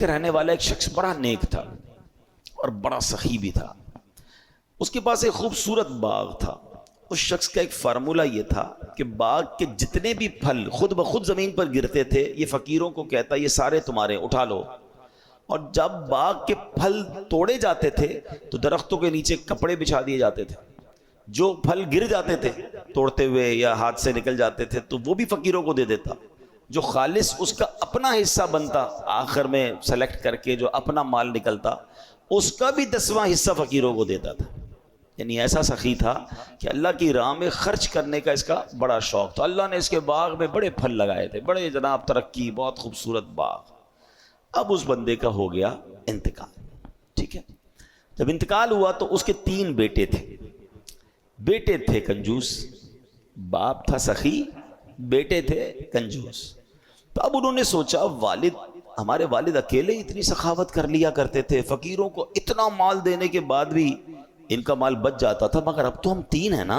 رہنے والا ایک شخص بڑا نیک تھا اور بڑا سخی بھی تھا. اس کے پاس ایک خوبصورت باغ تھا. اس شخص کا ایک فارمولہ یہ تھا کہ باغ کے جتنے بھی پھل خود بخود زمین پر گرتے تھے یہ فقیروں کو کہتا یہ سارے تمہارے اٹھا لو. اور جب باغ کے پھل توڑے جاتے تھے تو درختوں کے نیچے کپڑے بچھا دیے جاتے تھے. جو پھل گر جاتے تھے توڑتے ہوئے یا ہاتھ سے نکل جاتے تھے تو وہ بھی فقیروں کو دے دیتا. جو خالص اس کا اپنا حصہ بنتا آخر میں سلیکٹ کر کے جو اپنا مال نکلتا اس کا بھی 10واں حصہ فقیروں کو دیتا تھا. یعنی ایسا سخی تھا کہ اللہ کی راہ میں خرچ کرنے کا اس کا بڑا شوق تھا. اللہ نے اس کے باغ میں بڑے پھل لگائے تھے, بڑے جناب ترقی, بہت خوبصورت باغ. اب اس بندے کا ہو گیا انتقال. ٹھیک ہے, جب انتقال ہوا تو اس کے 3 بیٹے تھے. بیٹے تھے کنجوس, باپ تھا سخی, بیٹے تھے کنجوس. تو اب انہوں نے سوچا ہمارے والد اکیلے اتنی سخاوت کر لیا کرتے تھے, فقیروں کو اتنا مال دینے کے بعد بھی ان کا مال بچ جاتا تھا, مگر اب تو ہم 3 ہیں نا,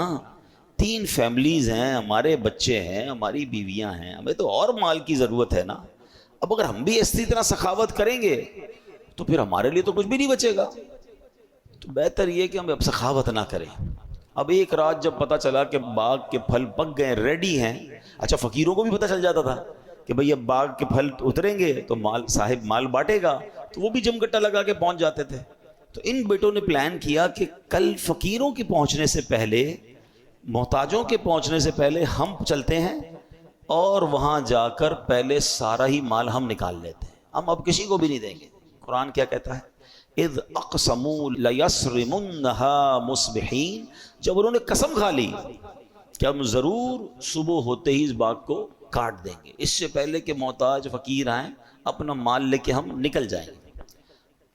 3 فیملیز ہیں, ہمارے بچے ہیں, ہماری بیویاں ہیں, ہمیں تو اور مال کی ضرورت ہے نا. اب اگر ہم بھی اسی طرح سخاوت کریں گے تو پھر ہمارے لیے تو کچھ بھی نہیں بچے گا. تو بہتر یہ کہ ہم اب سخاوت نہ کریں. اب ایک رات جب پتہ چلا کہ باغ کے پھل پک گئے, ریڈی ہیں, اچھا فقیروں کو بھی پتہ چل جاتا تھا کہ بھئی اب باغ کے پھل اتریں گے تو صاحب مال بانٹے گا, تو وہ بھی جمگٹا لگا کے پہنچ جاتے تھے. تو ان بیٹوں نے پلان کیا کہ کل فقیروں کے پہنچنے سے پہلے, محتاجوں کے پہنچنے سے پہلے ہم چلتے ہیں اور وہاں جا کر پہلے سارا ہی مال ہم نکال لیتے ہیں, ہم اب کسی کو بھی نہیں دیں گے. قرآن کیا کہتا ہے, اذ اقسموا لیصرمنها مصبحین, جب انہوں نے قسم کھا لی کہ ہم ضرور صبح ہوتے ہی اس باغ کو کاٹ دیں گے, اس سے پہلے کہ محتاج فقیر آئیں اپنا مال لے کے ہم نکل جائیں گے.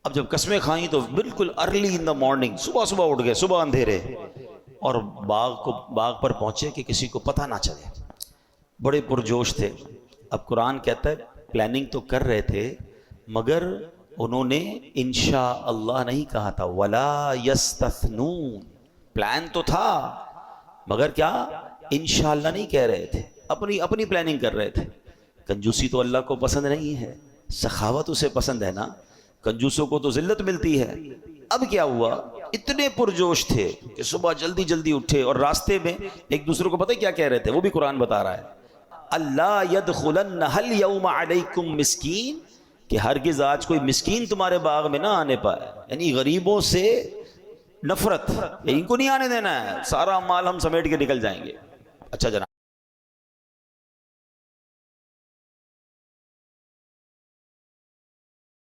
اب جب قسمیں کھائیں تو بالکل ارلی ان دا مارننگ, صبح اٹھ گئے, صبح اندھیرے, اور باغ پر پہنچے کہ کسی کو پتہ نہ چلے. بڑے پرجوش تھے. اب قرآن کہتا ہے پلاننگ تو کر رہے تھے مگر انہوں نے انشاء اللہ نہیں کہا تھا, ولا یستثنون. پلان تو تھا مگر کیا انشاء اللہ نہیں کہہ رہے تھے, اپنی پلاننگ کر رہے تھے. کنجوسی تو اللہ کو پسند نہیں ہے, سخاوت اسے پسند ہے نا. کنجوسوں کو تو ذلت ملتی ہے. اب کیا ہوا, اتنے پرجوش تھے کہ صبح جلدی جلدی اٹھے اور راستے میں ایک دوسرے کو پتہ کیا کہہ رہے تھے, وہ بھی قرآن بتا رہا ہے, اللہ يدخلنها اليوم علیکم مسکین, کہ ہرگز آج کوئی مسکین تمہارے باغ میں نہ آنے پائے. یعنی غریبوں سے نفرت, ان کو نہیں آنے دینا ہے, سارا مال ہم سمیٹ کے نکل جائیں گے. اچھا جناب.